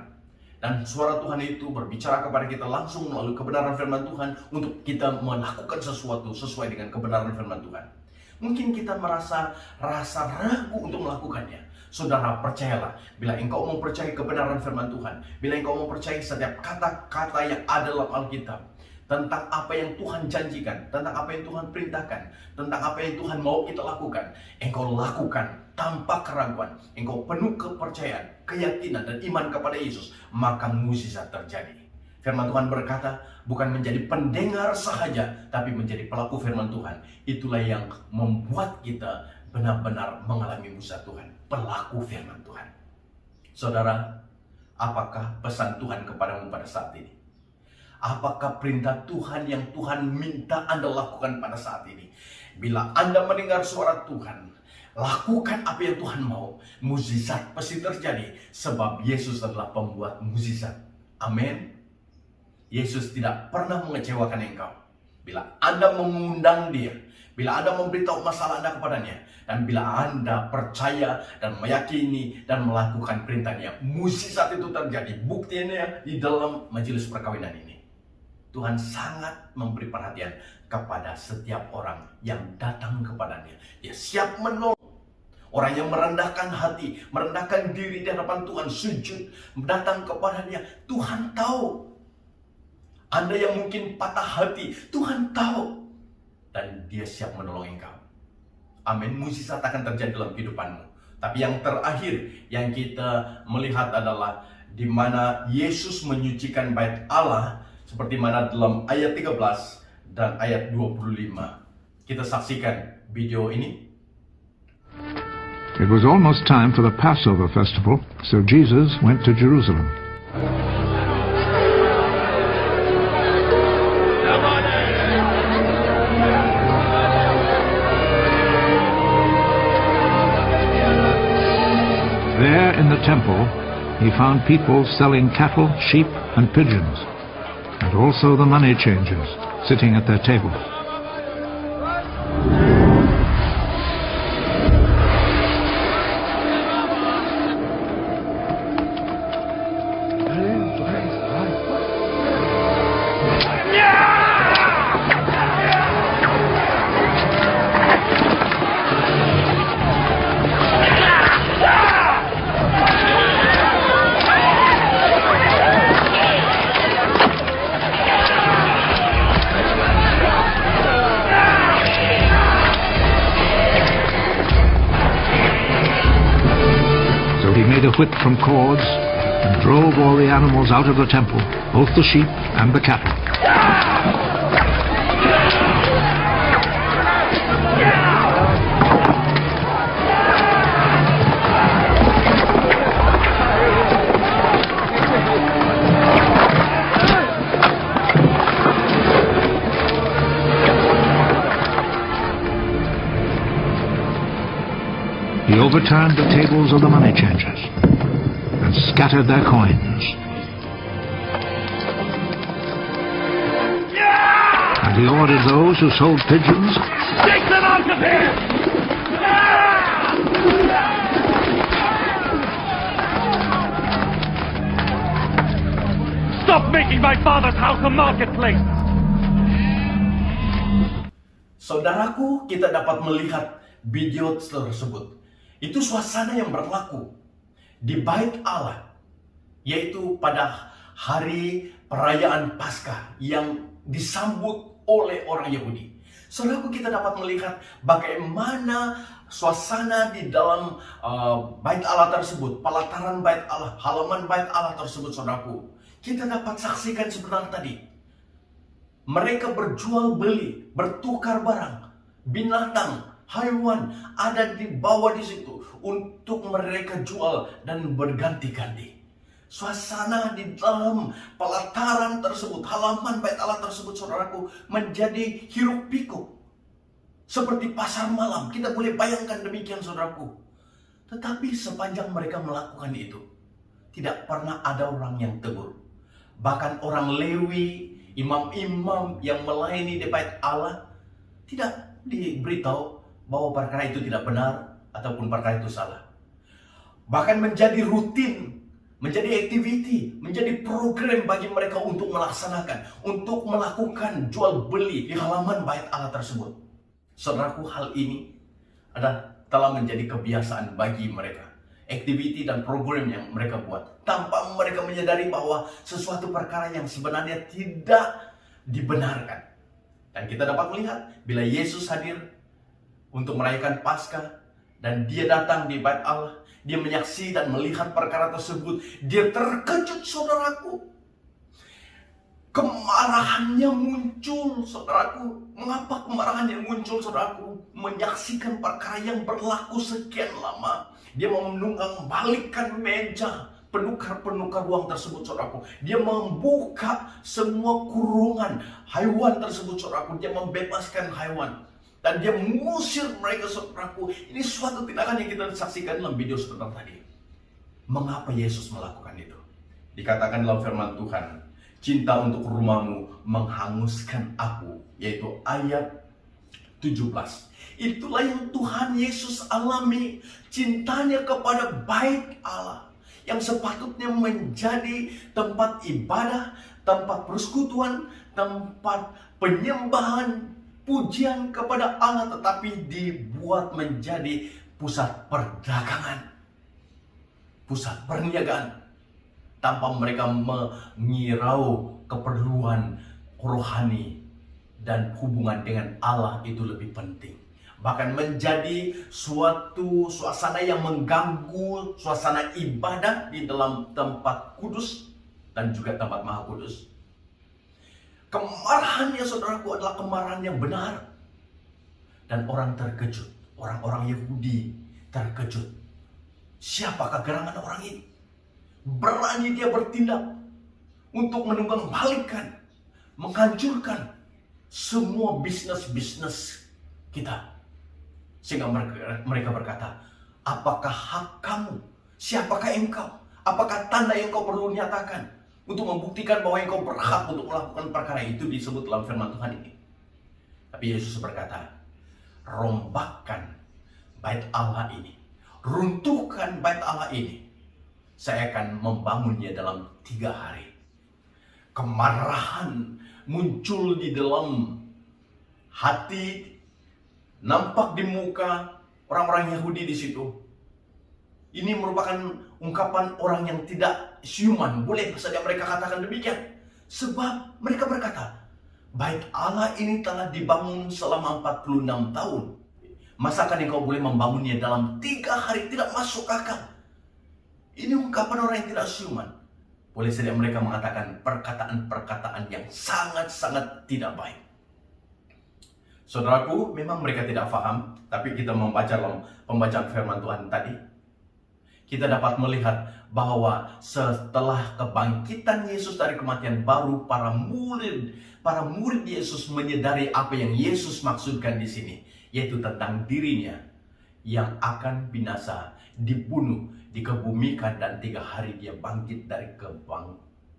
Dan suara Tuhan itu berbicara kepada kita langsung melalui kebenaran firman Tuhan untuk kita melakukan sesuatu sesuai dengan kebenaran firman Tuhan. Mungkin kita merasa ragu untuk melakukannya. Saudara, percayalah, bila engkau mau percaya kebenaran firman Tuhan, bila engkau mau percaya setiap kata-kata yang ada dalam Alkitab, tentang apa yang Tuhan janjikan, tentang apa yang Tuhan perintahkan, tentang apa yang Tuhan mau kita lakukan, engkau lakukan tanpa keraguan, engkau penuh kepercayaan, keyakinan, dan iman kepada Yesus, maka mukjizat terjadi. Firman Tuhan berkata, bukan menjadi pendengar sahaja, tapi menjadi pelaku firman Tuhan. Itulah yang membuat kita benar-benar mengalami mukjizat Tuhan, pelaku firman Tuhan. Saudara, apakah pesan Tuhan kepadamu pada saat ini? Apakah perintah Tuhan yang Tuhan minta Anda lakukan pada saat ini? Bila Anda mendengar suara Tuhan, lakukan apa yang Tuhan mau. Mukjizat pasti terjadi, sebab Yesus adalah pembuat mukjizat. Amin. Yesus tidak pernah mengecewakan engkau. Bila Anda mengundang dia, bila Anda memberitahu masalah Anda kepadanya, dan bila Anda percaya dan meyakini dan melakukan perintahnya, mukjizat itu terjadi. Buktinya di dalam majelis perkawinan ini. Tuhan sangat memberi perhatian kepada setiap orang yang datang kepadanya. Dia siap menolong. Orang yang merendahkan hati, merendahkan diri di hadapan Tuhan, sujud, datang kepadanya. Tuhan tahu. Anda yang mungkin patah hati, Tuhan tahu. Dan dia siap menolong engkau. Amin. Mukjizat akan terjadi dalam kehidupanmu. Tapi yang terakhir yang kita melihat adalah di mana Yesus menyucikan bait Allah, seperti mana dalam ayat 13 dan ayat 25. Kita saksikan video ini. It was almost time for the Passover festival, so Jesus went to Jerusalem. There in the temple, he found people selling cattle, sheep, and pigeons, and also the money changers sitting at their tables. He made a whip from cords and drove all the animals out of the temple, both the sheep and the cattle. He overturned the tables of the money changers and scattered their coins. And he ordered those who sold pigeons, Take them out of here! Stop making my father's house a marketplace! Saudaraku, kita dapat melihat video tersebut. Itu suasana yang berlaku di bait Allah, yaitu pada hari perayaan Paskah yang disambut oleh orang Yahudi. Saudaraku, kita dapat melihat bagaimana suasana di dalam bait Allah tersebut, pelataran bait Allah, halaman bait Allah tersebut. Saudaraku, kita dapat saksikan sebenarnya tadi mereka berjual beli, bertukar barang, binatang, hewan ada di bawah di situ untuk mereka jual dan berganti-ganti. Suasana di dalam pelataran tersebut, halaman bait Allah tersebut, saudaraku, menjadi hiruk pikuk seperti pasar malam. Kita boleh bayangkan demikian, saudaraku. Tetapi sepanjang mereka melakukan itu, tidak pernah ada orang yang tegur. Bahkan orang Lewi, imam-imam yang melayani di bait Allah, tidak diberitahu bahwa perkara itu tidak benar ataupun perkara itu salah. Bahkan menjadi rutin, menjadi activity, menjadi program bagi mereka untuk melaksanakan, untuk melakukan jual beli di halaman bait Allah tersebut. Saudaraku, hal ini telah menjadi kebiasaan bagi mereka. Activity dan program yang mereka buat tanpa mereka menyadari bahwa sesuatu perkara yang sebenarnya tidak dibenarkan. Dan kita dapat melihat bila Yesus hadir untuk merayakan Paskah dan dia datang di bait Allah, dia menyaksikan dan melihat perkara tersebut, dia terkejut, saudaraku. Kemarahannya muncul, saudaraku. Mengapa kemarahannya muncul, saudaraku? Menyaksikan perkara yang berlaku sekian lama. Dia mau menunggang balikkan meja penukar-penukar uang tersebut, saudaraku. Dia membuka semua kurungan hewan tersebut, saudaraku. Dia membebaskan hewan. Dan dia mengusir mereka, saudaraku. Ini suatu tindakan yang kita saksikan dalam video sebentar tadi. Mengapa Yesus melakukan itu? Dikatakan dalam firman Tuhan, cinta untuk rumahmu menghanguskan aku. Yaitu ayat 17. Itulah yang Tuhan Yesus alami, cintanya kepada bait Allah, yang sepatutnya menjadi tempat ibadah, tempat persekutuan, tempat penyembahan, pujian kepada Allah, tetapi dibuat menjadi pusat perdagangan, pusat perniagaan, tanpa mereka mengirau keperluan rohani dan hubungan dengan Allah itu lebih penting. Bahkan menjadi suatu suasana yang mengganggu suasana ibadah di dalam tempat kudus dan juga tempat maha kudus. Kemarahannya, saudaraku, adalah kemarahan yang benar. Dan orang terkejut, orang-orang Yahudi terkejut. Siapakah gerangan orang ini? Berani dia bertindak untuk menunggang balikan, menghancurkan semua bisnis-bisnis kita. Sehingga mereka berkata, apakah hak kamu? Siapakah engkau? Apakah tanda yang kau perlu nyatakan untuk membuktikan bahwa engkau berhak untuk melakukan perkara itu disebut dalam firman Tuhan ini? Tapi Yesus berkata, rombakkan bait Allah ini, runtuhkan bait Allah ini. Saya akan membangunnya dalam 3 hari. Kemarahan muncul di dalam hati, nampak di muka orang-orang Yahudi di situ. Ini merupakan ungkapan orang yang tidak siuman. Boleh saja mereka katakan demikian. Sebab mereka berkata, bait Allah ini telah dibangun selama 46 tahun. Masakan engkau boleh membangunnya dalam 3 hari? Tidak masuk akal. Ini ungkapan orang yang tidak siuman. Boleh saja mereka mengatakan perkataan-perkataan yang sangat-sangat tidak baik. Saudaraku, memang mereka tidak paham, tapi kita membaca dalam pembacaan firman Tuhan tadi, kita dapat melihat bahwa setelah kebangkitan Yesus dari kematian, baru para murid Yesus menyadari apa yang Yesus maksudkan di sini, yaitu tentang dirinya yang akan binasa, dibunuh, dikebumikan, dan 3 hari dia bangkit dari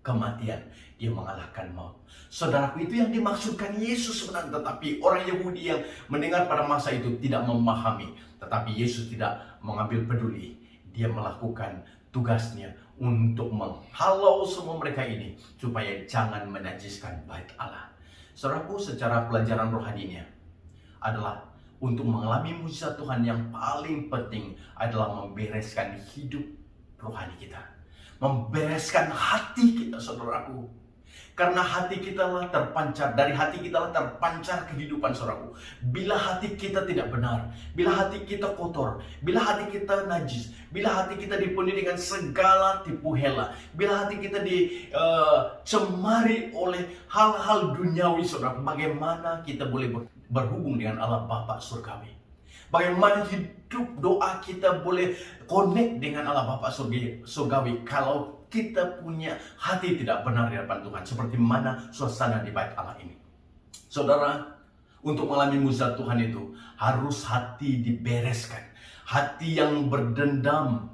kematian. Dia mengalahkan maut. Saudaraku, itu yang dimaksudkan Yesus sebenarnya. Tetapi orang Yahudi yang mendengar pada masa itu tidak memahami. Tetapi Yesus tidak mengambil peduli. Dia melakukan tugasnya untuk menghalau semua mereka ini supaya jangan menajiskan bait Allah. Saudaraku, secara pelajaran rohaninya adalah untuk mengalami mujizat Tuhan, yang paling penting adalah membereskan hidup rohani kita, membereskan hati kita, saudaraku. Karena hati kita lah terpancar, dari hati kita lah terpancar kehidupan, saudaraku. Bila hati kita tidak benar, bila hati kita kotor, bila hati kita najis, bila hati kita dipenuhi dengan segala tipu hela, bila hati kita dicemari oleh hal-hal duniawi, saudaraku, bagaimana kita boleh berhubung dengan Allah Bapa Surgawi? Bagaimana hidup doa kita boleh connect dengan Allah Bapa Surgawi kalau kita punya hati tidak benar di hadapan Tuhan? Seperti mana suasana di bait Allah ini? Saudara, untuk mengalami mujizat Tuhan itu harus hati dibereskan, hati yang berdendam.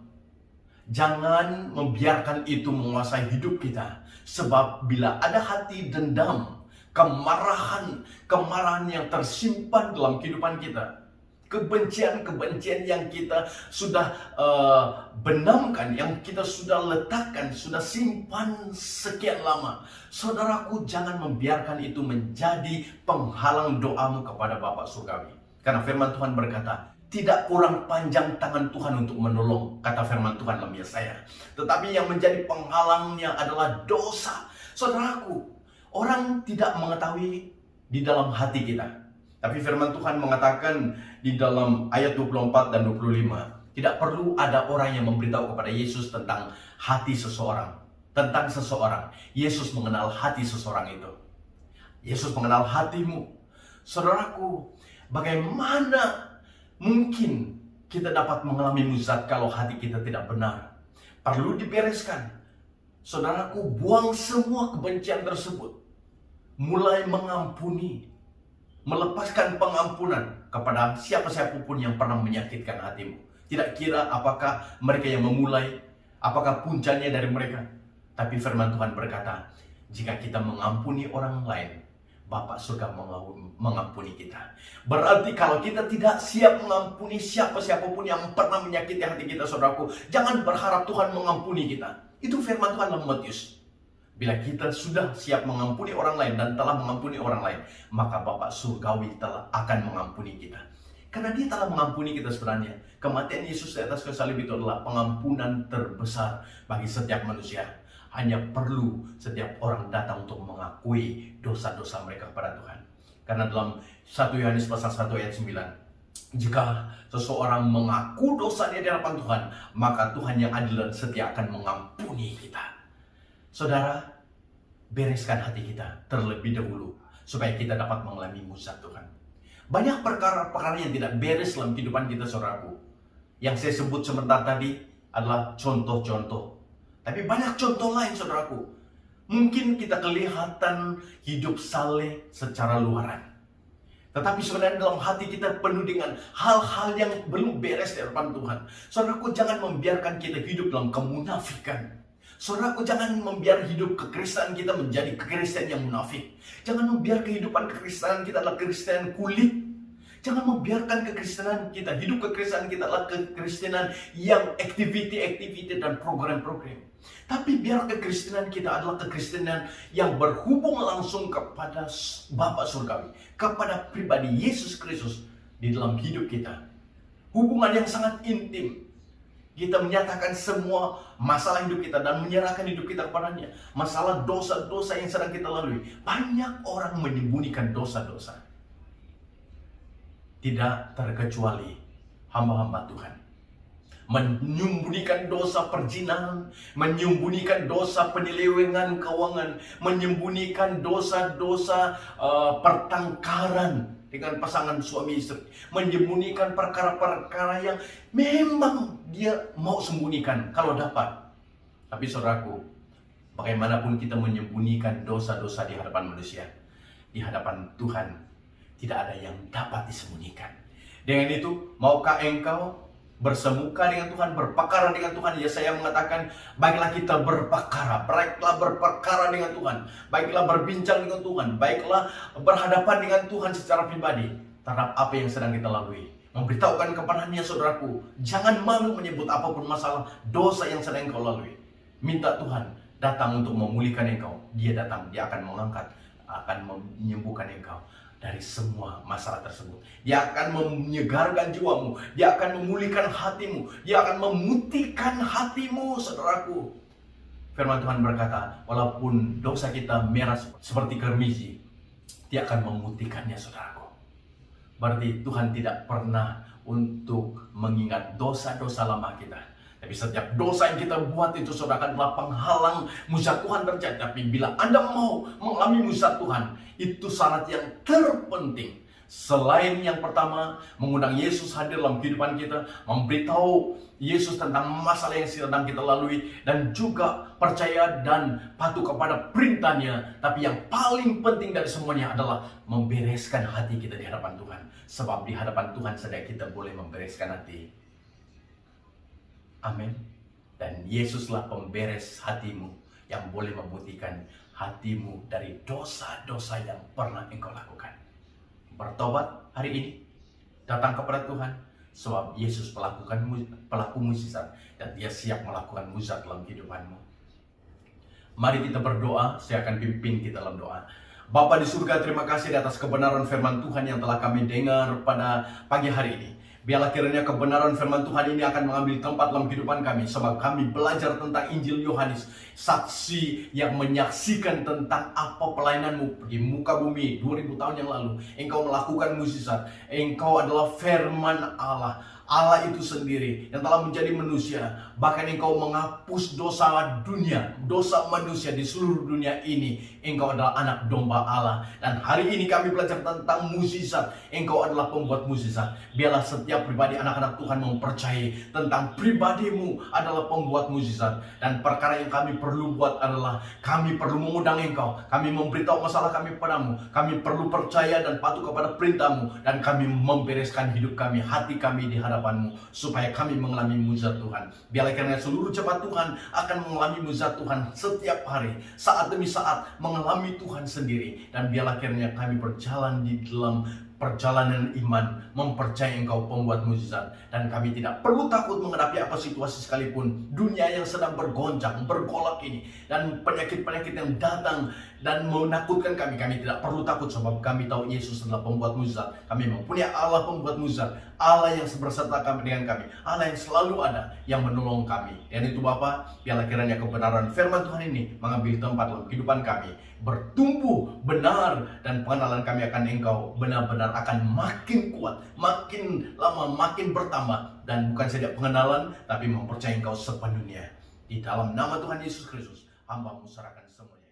Jangan membiarkan itu menguasai hidup kita. Sebab bila ada hati dendam, kemarahan yang tersimpan dalam kehidupan kita, kebencian yang kita sudah benamkan, yang kita sudah letakkan, sudah simpan sekian lama, saudaraku, jangan membiarkan itu menjadi penghalang doamu kepada Bapa Surgawi. Karena firman Tuhan berkata, tidak kurang panjang tangan Tuhan untuk menolong, kata firman Tuhan dalam Yesaya. Tetapi yang menjadi penghalangnya adalah dosa. Saudaraku, orang tidak mengetahui di dalam hati kita. Tapi firman Tuhan mengatakan di dalam ayat 24 dan 25, tidak perlu ada orang yang memberitahu kepada Yesus tentang hati seseorang, tentang seseorang. Yesus mengenal hati seseorang itu. Yesus mengenal hatimu. Saudaraku, bagaimana mungkin kita dapat mengalami mujizat kalau hati kita tidak benar? Perlu dibereskan. Saudaraku, buang semua kebencian tersebut. Mulai mengampuni, melepaskan pengampunan kepada siapa-siapapun yang pernah menyakitkan hatimu. Tidak kira apakah mereka yang memulai, apakah puncanya dari mereka. Tapi firman Tuhan berkata, Jika kita mengampuni orang lain, Bapa surga mengampuni kita. Berarti kalau kita tidak siap mengampuni siapa-siapapun yang pernah menyakiti hati kita, saudaraku, jangan berharap Tuhan mengampuni kita. Itu firman Tuhan dalam Matius. Bila kita sudah siap mengampuni orang lain dan telah mengampuni orang lain, maka Bapa surgawi telah akan mengampuni kita. Karena Dia telah mengampuni kita sebenarnya. Kematian Yesus di atas kayu salib itu adalah pengampunan terbesar bagi setiap manusia. Hanya perlu setiap orang datang untuk mengakui dosa-dosa mereka kepada Tuhan. Karena dalam 1 Yohanes pasal 1 ayat 9, jika seseorang mengaku dosanya di hadapan Tuhan, maka Tuhan yang adil dan setia akan mengampuni kita. Saudara, bereskan hati kita terlebih dahulu supaya kita dapat mengalami mujizat Tuhan. Banyak perkara-perkara yang tidak beres dalam kehidupan kita, saudaraku. Yang saya sebut sebentar tadi adalah contoh-contoh. Tapi banyak contoh lain, saudaraku. Mungkin kita kelihatan hidup saleh secara luaran. Tetapi sebenarnya dalam hati kita penuh dengan hal-hal yang belum beres di hadapan Tuhan. Saudaraku, jangan membiarkan kita hidup dalam kemunafikan. Saudaraku, jangan membiarkan hidup kekristenan kita menjadi kekristenan yang munafik. Jangan membiarkan kehidupan kekristenan kita adalah kekristenan kulit. Jangan membiarkan kekristenan kita, hidup kekristenan kita adalah kekristenan yang aktiviti-aktiviti dan program-program. Tapi biar kekristenan kita adalah kekristenan yang berhubung langsung kepada Bapa surgawi, kepada pribadi Yesus Kristus di dalam hidup kita. Hubungan yang sangat intim. Kita menyatakan semua masalah hidup kita dan menyerahkan hidup kita kepadanya. Masalah dosa-dosa yang sedang kita lalui. Banyak orang menyembunyikan dosa-dosa. Tidak terkecuali hamba-hamba Tuhan. Menyembunyikan dosa perzinahan, menyembunyikan dosa penyelewengan keuangan, menyembunyikan dosa-dosa pertengkaran dengan pasangan suami istri, menyembunyikan perkara-perkara yang memang dia mau sembunyikan kalau dapat. Tapi saudaraku, bagaimanapun kita menyembunyikan dosa-dosa di hadapan manusia, di hadapan Tuhan tidak ada yang dapat disembunyikan. Dengan itu, maukah engkau bersemuka dengan Tuhan, berperkara dengan Tuhan? Yesaya mengatakan, baiklah kita berperkara, baiklah berperkara dengan Tuhan, baiklah berbincang dengan Tuhan, baiklah berhadapan dengan Tuhan secara pribadi terhadap apa yang sedang kita lalui. Memberitahukan kepadanya, saudaraku, jangan malu menyebut apapun masalah dosa yang sedang engkau lalui. Minta Tuhan datang untuk memulihkan engkau. Dia datang, dia akan mengangkat, akan menyembuhkan engkau dari semua masalah tersebut. Dia akan menyegarkan jiwamu. Dia akan memulihkan hatimu. Dia akan memutihkan hatimu, saudaraku. Firman Tuhan berkata, walaupun dosa kita merah seperti kermisi, Dia akan memutihkannya, saudaraku. Berarti Tuhan tidak pernah untuk mengingat dosa-dosa lama kita. Tapi setiap dosa yang kita buat itu, saudara, adalah penghalang mujizat Tuhan terjadi. Tapi bila Anda mau mengalami mujizat Tuhan, itu syarat yang terpenting. Selain yang pertama, mengundang Yesus hadir dalam kehidupan kita, memberitahu Yesus tentang masalah yang sedang kita lalui, dan juga percaya dan patuh kepada perintahnya. Tapi yang paling penting dari semuanya adalah membereskan hati kita di hadapan Tuhan. Sebab di hadapan Tuhan saja kita boleh membereskan hati. Amin. Dan Yesuslah pemberes hatimu yang boleh memutihkan hatimu dari dosa-dosa yang pernah engkau lakukan. Bertobat hari ini, datang kepada Tuhan, sebab Yesus pelaku mujizat dan Dia siap melakukan mujizat dalam kehidupanmu. Mari kita berdoa. Saya akan pimpin kita dalam doa. Bapa di surga, terima kasih di atas kebenaran firman Tuhan yang telah kami dengar pada pagi hari ini. Biarlah kiranya kebenaran firman Tuhan ini akan mengambil tempat dalam kehidupan kami. Sebab kami belajar tentang Injil Yohanes, saksi yang menyaksikan tentang apa pelayananmu di muka bumi 2000 tahun yang lalu. Engkau melakukan mukjizat. Engkau adalah firman Allah. Allah itu sendiri yang telah menjadi manusia. Bahkan engkau menghapus dosa dunia, dosa manusia di seluruh dunia ini. Engkau adalah anak domba Allah. Dan hari ini kami belajar tentang mukjizat. Engkau adalah pembuat mukjizat. Biarlah setiap pribadi anak-anak Tuhan mempercayai tentang pribadimu adalah pembuat mukjizat. Dan perkara yang kami perlu buat adalah kami perlu mengundang engkau. Kami memberitahu masalah kami kepadamu. Kami perlu percaya dan patuh kepada perintahmu. Dan kami membereskan hidup kami, hati kami di hadapan hadapan-Mu, supaya kami mengalami mujizat Tuhan. Biarlah kiranya seluruh jemaat Tuhan akan mengalami mujizat Tuhan setiap hari, saat demi saat mengalami Tuhan sendiri. Dan biarlah kiranya kami berjalan di dalam perjalanan iman, mempercayai Engkau pembuat mujizat, dan kami tidak perlu takut menghadapi apa situasi sekalipun. Dunia yang sedang bergoncang, bergolak ini, dan penyakit-penyakit yang datang dan menakutkan kami tidak perlu takut, sebab kami tahu Yesus adalah pembuat mujizat. Kami mempunyai Allah pembuat mujizat, Allah yang berserta kami dengan kami, Allah yang selalu ada, yang menolong kami. Dan itu Bapa, biarlah kiranya kebenaran firman Tuhan ini mengambil tempat dalam kehidupan kami, bertumbuh benar, dan pengenalan kami akan Engkau benar-benar akan makin kuat, makin lama makin bertambah, dan bukan saja pengenalan, tapi mempercayai Engkau sepenuhnya. Di dalam nama Tuhan Yesus Kristus, hamba-Mu serahkan semuanya.